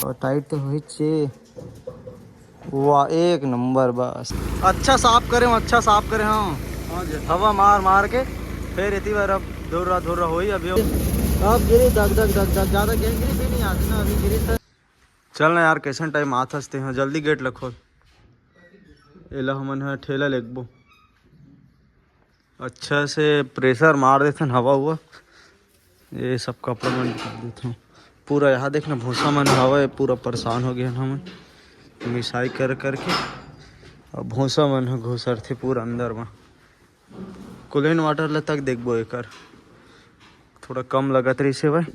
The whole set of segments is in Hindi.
और टाइट तो हुई चे। वाह एक नंबर बस। अच्छा साफ करें हाँ। हाँ जी हवा मार मार के फिर इतनी बार अब धुर रहा हो ही अभी अब गिरी धक धक धक धक ज़्यादा गिरी भी नहीं आती ना अभी गिरी तो। चल ना यार कैसन टाइम आत हंसते हैं जल्दी गेट लखो एला हमन है ठेला लेगबो अच्छा से प्रेशर मार देते हवा हुआ ये सब कपड़ा मन कर देता हूँ पूरा यहाँ देखना भूसा मन हवा है पूरा परेशान हो गया हम मिसाई कर करके और भूसा मन है घुसर थे पूरा अंदर में कूलेंट वाटर ल तक देखबो एकर थोड़ा कम लगत रही से भाई।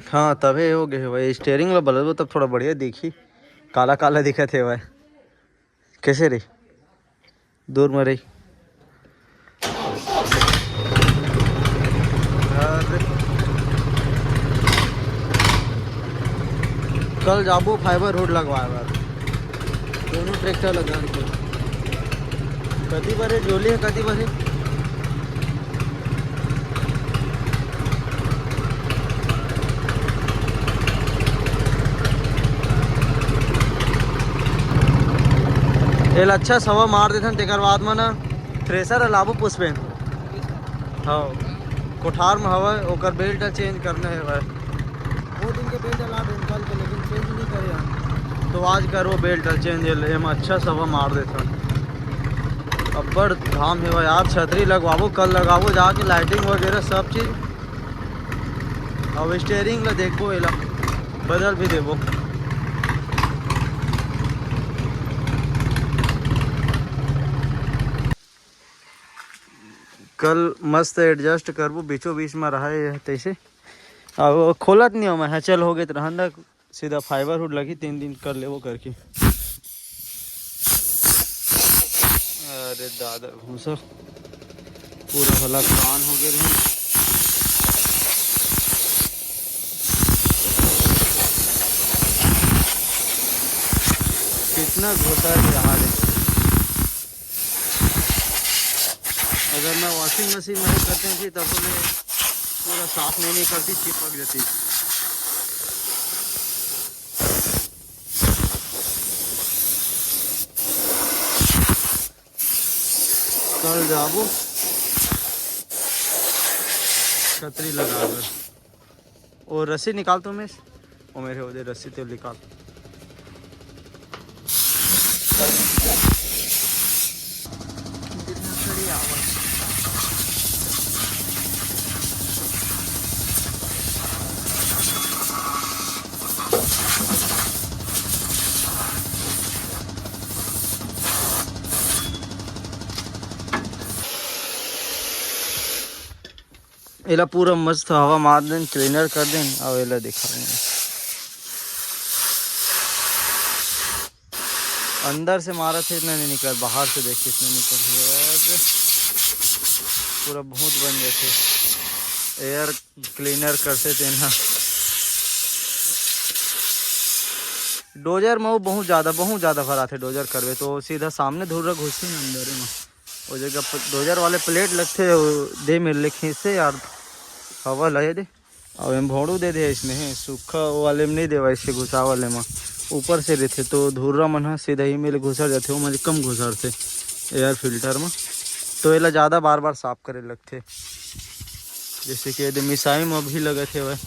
हाँ तबे हो गए भाई स्टेयरिंग ला बदलबो तब थोड़ा बढ़िया दिखी काला काला दिखत है भाई कैसे रही दूर में रही कल जाबो फाइबर रोड लगवाए बार दोनों ट्रैक्टर लगा के कदी बारे जोली है कदी बारे एल अच्छा सवा मार देथन तेकर बाद में ना थ्रेसर लाबो पुष्पेन हाँ कोठार में हवा ओकर बेल्ट चेंज करना है भाई वो दिन के बेल्ट ला दूँ कल के लेकिन चेंज नहीं करे हम तो आज करो बेल्ट चेंज एम अच्छा सवा मार देथन अब बड़ धाम है यार छतरी लगवाबो कल लगाबो जाके लाइटिंग वगैरह सब चीज़ अब स्टेयरिंग ला देखबो एला बदल भी देबो कल मस्त एडजस्ट करबो बीचों बीच में रहा है तैसे अब खोलत नहीं हो मैं चल हो गए तो रहन सीधा फाइबर हुड लगी 3 दिन कर ले वो करके अरे दादा घूसा पूरा भला कान हो गए रहे कितना घुसा है यहाँ अगर मैं वॉशिंग मशीन में करते थी तब मैं पूरा साफ नहीं करती चिपक जाती कल जाबो छतरी लगा कर और रस्सी निकाल तो मैं और मेरे उधर रस्सी तो निकाल एला पूरा मस्त हवा मार दें क्लीनर कर दें और एला दिखा अंदर से मारा थे इतना नहीं निकल बाहर से देख कितने निकल पूरा बहुत बन गए थे एयर क्लीनर करते थे ना डोजर में वो बहुत ज़्यादा भरा थे डोजर करवे तो सीधा सामने धूल घुसते ना अंदर में वो जगह डोजर वाले प्लेट लगते दे मेरे खींचे यार हवा लगे दे और हम भोड़ू दे दे इसमें है सूखा वाले में नहीं देवा इससे घुसा वाले में ऊपर से रहते तो धुर्रा मन सीधा ही मेरे घुसर जाते वो मुझे कम घुसर थे एयर फिल्टर में तो एला ज़्यादा बार बार साफ करे लगते जैसे कि यदि मिसाई में भी लगे थे वह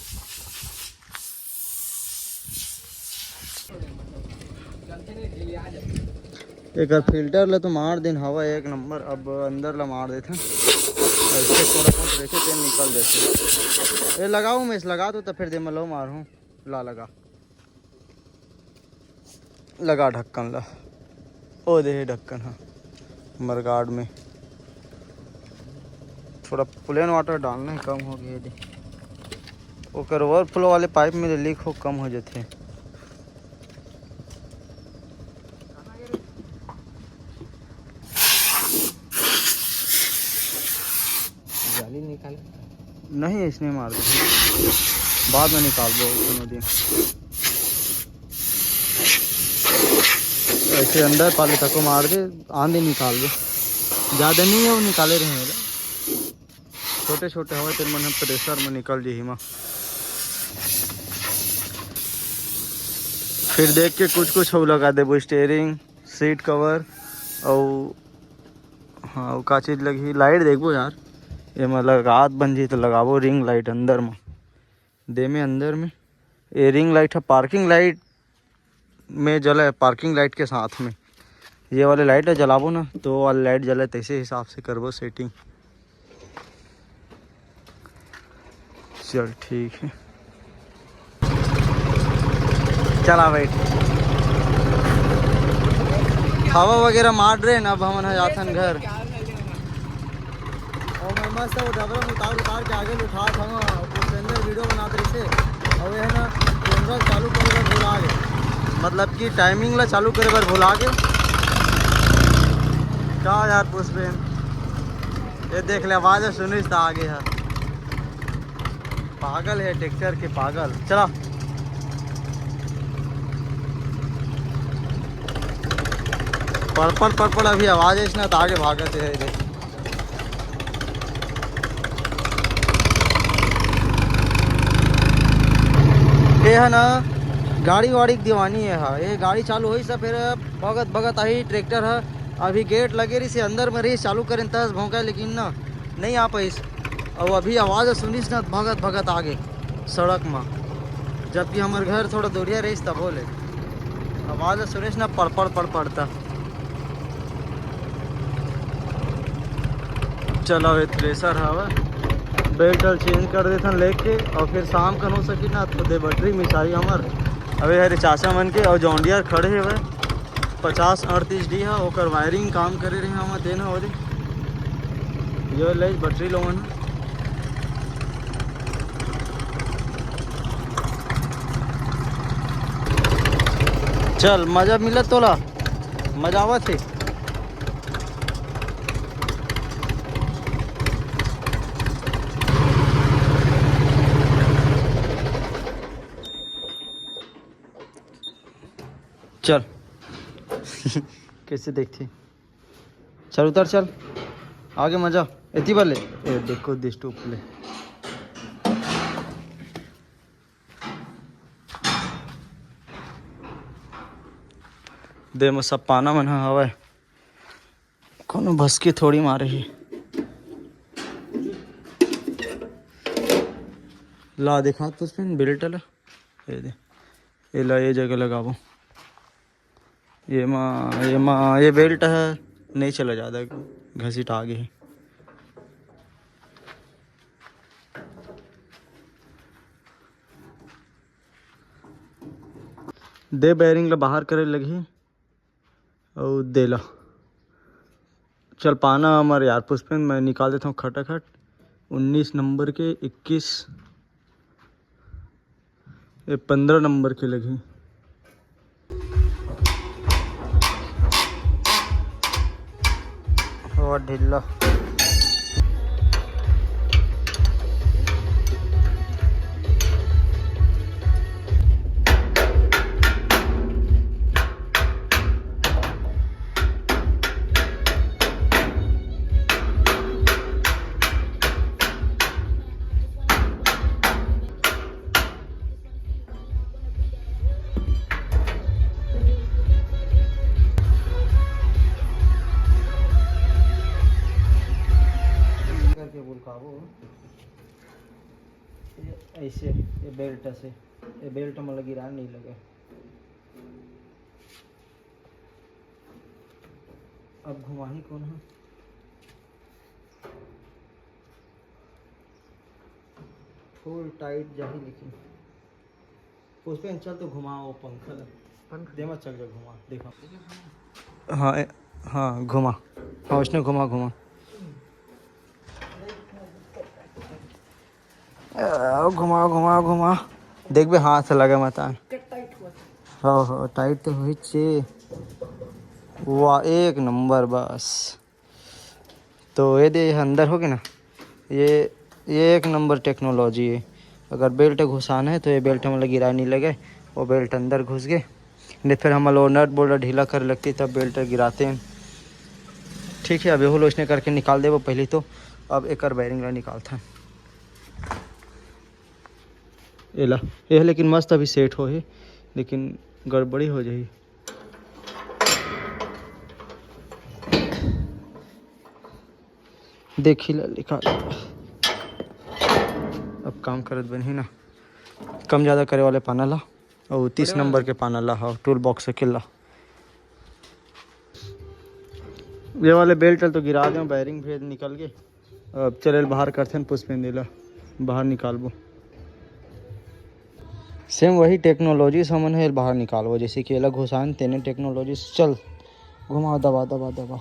एक फिल्टर ला तो मार दिन हवा एक नंबर अब अंदर ला मार देते ऐसे थोड़ा बहुत रहते तेल निकल देते ये लगाऊँ मैं इस लगा दो तो फिर दे मैं लो मारूँ ला लगा ढक्कन ला ओ दे ढक्कन हाँ मरगाड़ में थोड़ा प्लेन वाटर डालना है कम हो गया दे ओकर ओवरफ्लो वाले पाइप में लीक हो कम हो जाते जाली निकाल नहीं इसने मार दे बाद में निकाल दो दिन ऐसे अंदर पाले तक को मार दे आंधी निकाल दो ज़्यादा नहीं है वो निकाले रहे छोटे छोटे हवा तेल मन प्रेशर में निकल जी हिमा फिर देख के कुछ कुछ हो लगा देबो, स्टेयरिंग, सीट कवर और हाँ वो का चीज़ लगी लाइट देखबो यार, ये मतलब रात बन जी तो लगाबो रिंग लाइट अंदर में दे में अंदर में। ये रिंग लाइट है पार्किंग लाइट में जले, पार्किंग लाइट के साथ में ये वाले लाइट है जलाबो ना तो वो वाली लाइट जले, तैसे हिसाब से करबो सेटिंग। चल ठीक है, चला बैठ। हवा वगैरह मार रहे न, अब हम जाथन घर और मैं मस्त वो डबरा में उतार के आगे उठा था अंदर वीडियो बनाते रहे थे और ये है ना कैमरा चालू करे बार भुला गए, मतलब कि टाइमिंग ला चालू करे बार भुला गए। क्या यार पुष्पेन ये देख ले आवाज़ सुनिस तो आगे है, पागल है ट्रैक्टर के पागल। चला पड़ अभी आवाज़ है इसना तो आगे भागते है इधर। ये है ना गाड़ी वाड़ी की दीवानी है हाँ, ये गाड़ी चालू हुई सब फिर भगत भगत आई ट्रैक्टर है, अभी गेट लगे रही से अंदर में रही चालू करें तस भौंका लेकिन ना नहीं आ पाई और अभी आवाज़ सुनिस ना भगत भगत आगे सड़क में, जबकि हमारे घर थोड़ा दूरिया रही तब बोले आवाज़ सुनिस ना पड़ता। चलो ये थ्रेसर हवा बेल्ट चेंज कर देता लेके और फिर शाम का हो सकी ना तो दे बैटरी मिसाई हमार अबे हरे चाचा मन के और जॉन्डियर खड़े है वह 5038D है ओकर वायरिंग काम करे रहे हम देना हो ये ले बैटरी लोगन। चल मज़ा मिला तोला, मजा आवा थे। चल कैसे देखते, चल उतर चल आगे मजा इतनी बार ले ए देखो दिस्टू ले दे में सब पाना मन हवा कोनो भसकी थोड़ी मारे ही ला दिखा तो उसमें बेल्ट ला ये दे ये ला ये जगह लगाबो ये बेल्ट है नहीं चला ज़्यादा घसीट आगे है। दे बैरिंग ला बाहर करे लगी और दे ला चल पाना हमारे यार पुष्पन मैं निकाल देता हूँ खटाखट 19 नंबर के 21 ये 15 नंबर के लगी। और ढीला ऐसे ये बेल्ट से ये बेल्ट में लगी रान नहीं लगे। अब घुमा ही कौन है फुल टाइट जाही लेकिन पुष्पेन चल तो घुमाओ पंखा दे मत चल जा घुमा देखा हाँ हाँ घुमा हाँ उसने घुमा घुमा घुमा घुमा देख बे हाथ से लगे मत हाँ टाइट तो हुई चे वाह एक नंबर बस। तो ये दे अंदर होगी ना ये एक नंबर टेक्नोलॉजी है। अगर बेल्ट घुसाना है तो ये बेल्ट में गिरा नहीं लगे वो बेल्ट अंदर घुस गए नहीं फिर हम लोग नट बोल्ट ढीला कर लगती तब बेल्ट गिराते हैं। ठीक है अब ये लोचने करके निकाल दे वो पहले तो अब एक बैरिंग ला निकालता है ये ला ये लेकिन मस्त अभी सेट हो है लेकिन गड़बड़ी हो जाएगी। देखी ला लिखा अब काम करत बनी ना। कम ज़्यादा करे वाले पाना ला और 30 नंबर के पाना ला। हाँ टूल बॉक्स से किला ये वाले बेल्ट तो गिरा दें, बैरिंग भेद निकल गए। अब चले बाहर करते हैं, पुष्पेन दिला बाहर निकालबो। सेम वही टेक्नोलॉजी समन है बाहर निकालबो, जैसे कि अलग घुसान तेने टेक्नोलॉजी। चल घुमा दबा दबा दबा।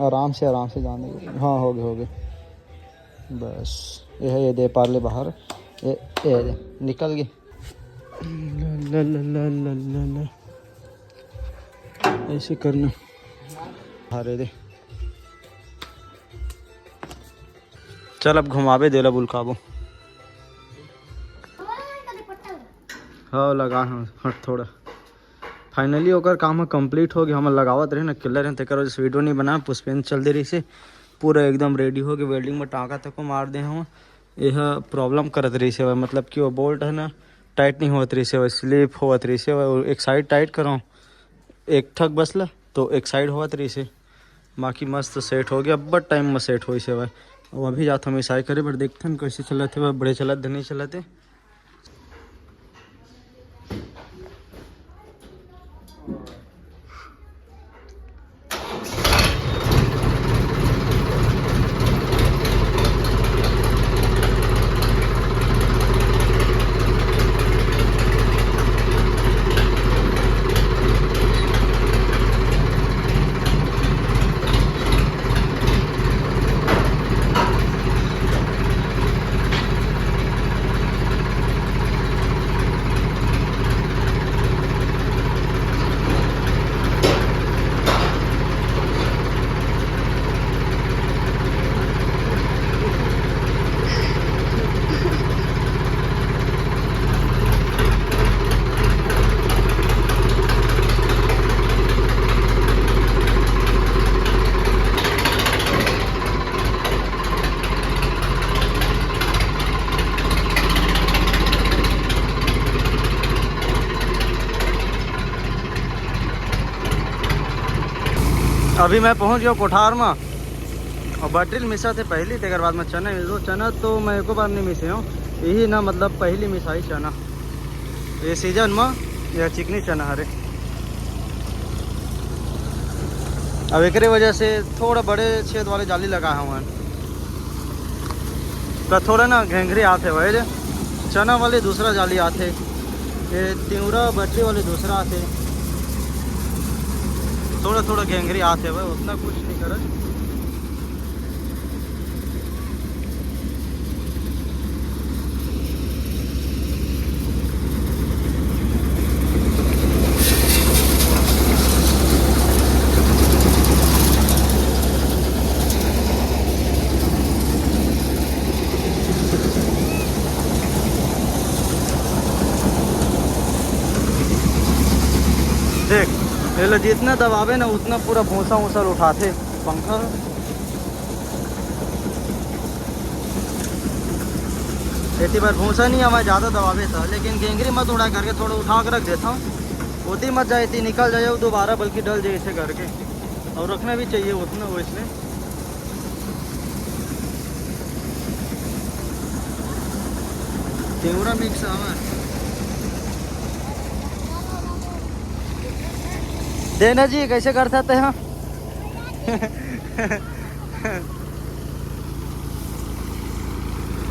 आराम से जाने। हाँ हो गए बस। ये दे पार ले बाहर। ये दे निकल गई। ऐसे करना। अरे दे चल अब घुमावे देला बुलकाबो। हाँ लगा हट थोड़ा। फाइनली ओकर काम कंप्लीट हो गया। हम लगावत रहे ना किलर हैं तेकर वजह से वीडियो नहीं बना। पुष्पेन चल दे रही से पूरा एकदम रेडी हो गए। वेल्डिंग में टाँका तक को मार दे हम। यह प्रॉब्लम करत रही से मतलब कि वो बोल्ट है ना टाइट नहीं होत रही से, स्लिप होत रही से। एक साइड टाइट कराऊँ एक ठक बसला तो एक साइड होत रही से। बाकी मस्त सेट हो गया। बट टाइम में सेट हो से भाई। और अभी जाता हम ईसाई करे बट देखते हैं कैसे चलते वह बड़े चलत नहीं चलते। अभी मैं पहुंच गया कोठार में और बटरिल मिसा थे पहली तेकर बाद में चना मिसो। चना तो मैं एको बार नहीं मिसे हूँ, यही ना मतलब पहली मिसाई चना ये सीजन में। यह चिकनी चना हरे। अब एक वजह से थोड़ा बड़े छेद वाले जाली लगा हुआ तो थोड़ा ना घेंघरी आते वही चना वाले दूसरा जाली आते, ये तिवरा बटरी वाले दूसरा आते। थोड़ा थोड़ा घेंघरी आते भाई, उतना कुछ नहीं करे। देख ये जितना दबावे ना उतना पूरा भूसा वूसा उठाते पंखा। इतनी बार भूसा नहीं हमारे ज़्यादा दबावे था, लेकिन घेंघरी मत उड़ा करके थोड़ा उठा कर रख देता हूँ। होती मत जाए इतनी निकल जाए दोबारा, बल्कि डल जाए इसे करके। और रखना भी चाहिए उतना वो इसमें। तिवरा मिक्स हमारे देना जी कैसे करते हैं।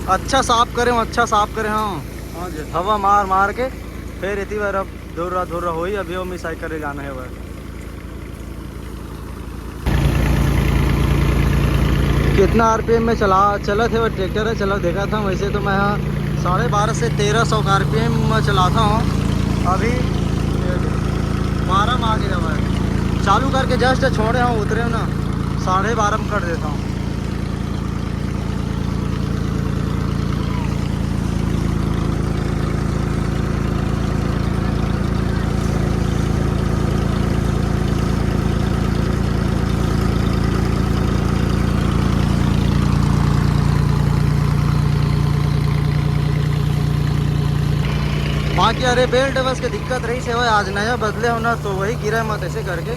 अच्छा साफ करें हाँ हाँ जी। हवा मार मार के फिर इतनी बार अब धुर्रा हो ही। अभी वो मिसाई करे जाना है वह। कितना आरपीएम में चला थे वह ट्रैक्टर है चला देखा था। वैसे तो मैं यहाँ 12.5 से 1300 का आरपीएम में चलाता हूँ। अभी 12 में आ गया हुआ है। चालू करके जस्ट छोड़े हूँ उतरे ना 12.5 में कर देता हूँ। बाकी अरे बेल्ट बस के दिक्कत रही से आज नया बदले होना तो वही गिरा मत ऐसे करके।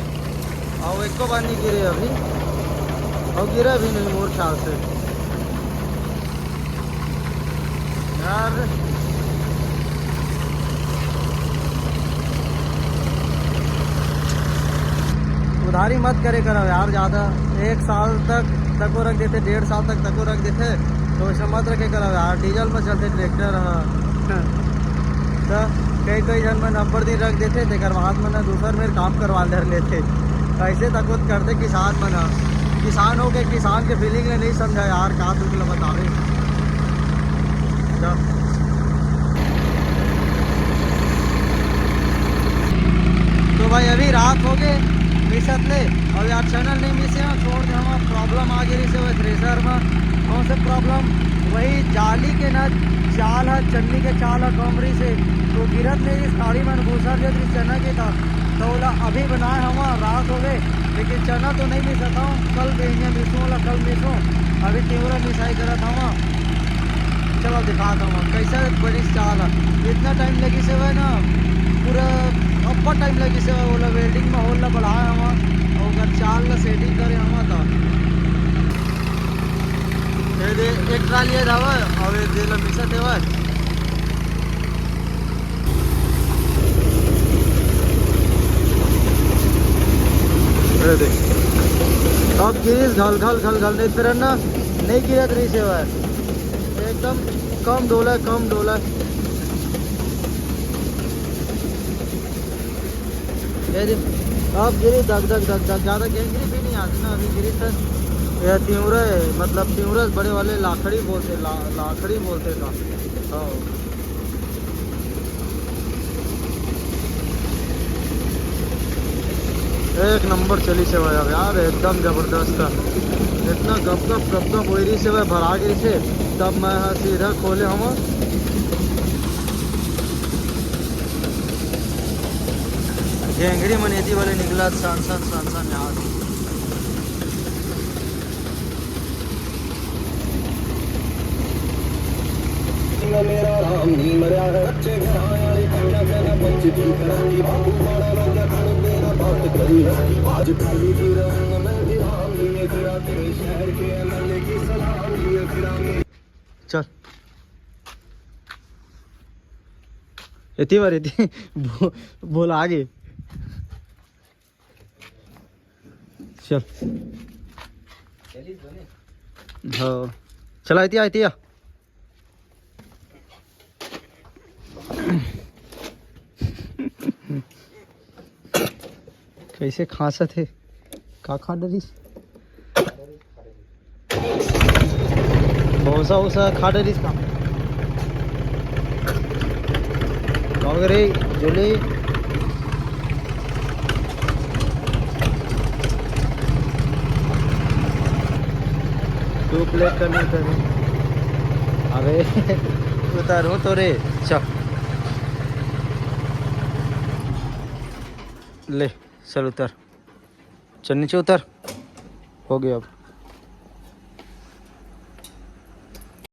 और एक को बार नहीं गिरे अभी, और गिरा भी नहीं मोर ख्याल से यार। उधारी मत करे करो यार ज़्यादा। 1 साल तक तको रख देते, 1.5 साल तक तको रख देते, तो वैसे मत रखे करो यार। डीजल में चलते ट्रैक्टर तो कई जन में 90 दिन रख देते थे बाद में ना दूसर में काम करवा ले लेते। ऐसे तक करते किसान बना, किसान हो गए, किसान के फीलिंग ने नहीं समझा यार, कहाँ दुख ल बतावे। तो भाई अभी रात हो गए मिसत ले, और यार चैनल नहीं मिसे छोड़ दे। हम प्रॉब्लम आ गई से वह थ्रेसर में कौन से प्रॉब्लम, वही जाली के ना चाल है, चन्नी के चाल है कमरी से, तो गिरत नहीं इस खाड़ी में घुसा गया चना के था। तो बोला अभी बनाए हम रात हो गए, लेकिन चना तो नहीं मिस सकता हूँ, कल भेजने मिसूँ बोला, कल मिसूँ। अभी तीव्र मिसाई करा था वहाँ, चलो दिखाता हूँ कैसा बड़ी चाल है। इतना टाइम लगी से वह ना पूरा अब्बा टाइम लगी से बोला वेल्डिंग में होल बढ़ाया हम, और अगर चाल ला सेटिंग करे हम था। एक ट्राली है धावा और एक दिल मिसा देवा। अब गिरीश घल घल घल घल नहीं तरह ना नहीं गिरत रही से एकदम कम डोला कम डोला। अब गिरी दग दग दग दग ज़्यादा गहरी भी नहीं आती ना अभी गिरी तक। यह तिवरे मतलब तिवरे बड़े वाले लाखड़ी बोलते, लाखड़ी बोलते का। हाँ एक नंबर चली से वह यार, एकदम ज़बरदस्त था। इतना गप गप वही से वह भरा गई से, तब मैं सीधा खोले हम घेंगड़ी मनेती वाले निकला सन यार। मेरा राम नहीं मरिया बच्चे घर आए कन्या कहना बच्चे की करानी बाबू बड़ा लगा कर मेरा बात करी आज खाली की रंग में भी राम लिए तेरा तेरे शहर के एमएलए की सलाम लिए फिरा। चल इतनी बार इतनी बोल आगे चल। हाँ चला इतिया कैसे खांसा थे का खा डरिस भौसा उसा खा डरिस का रे जोले। टू प्लेट करने कर अबे उतारूँ तो रे चल ले चल उतर, चल नीचे उतर, हो गया अब।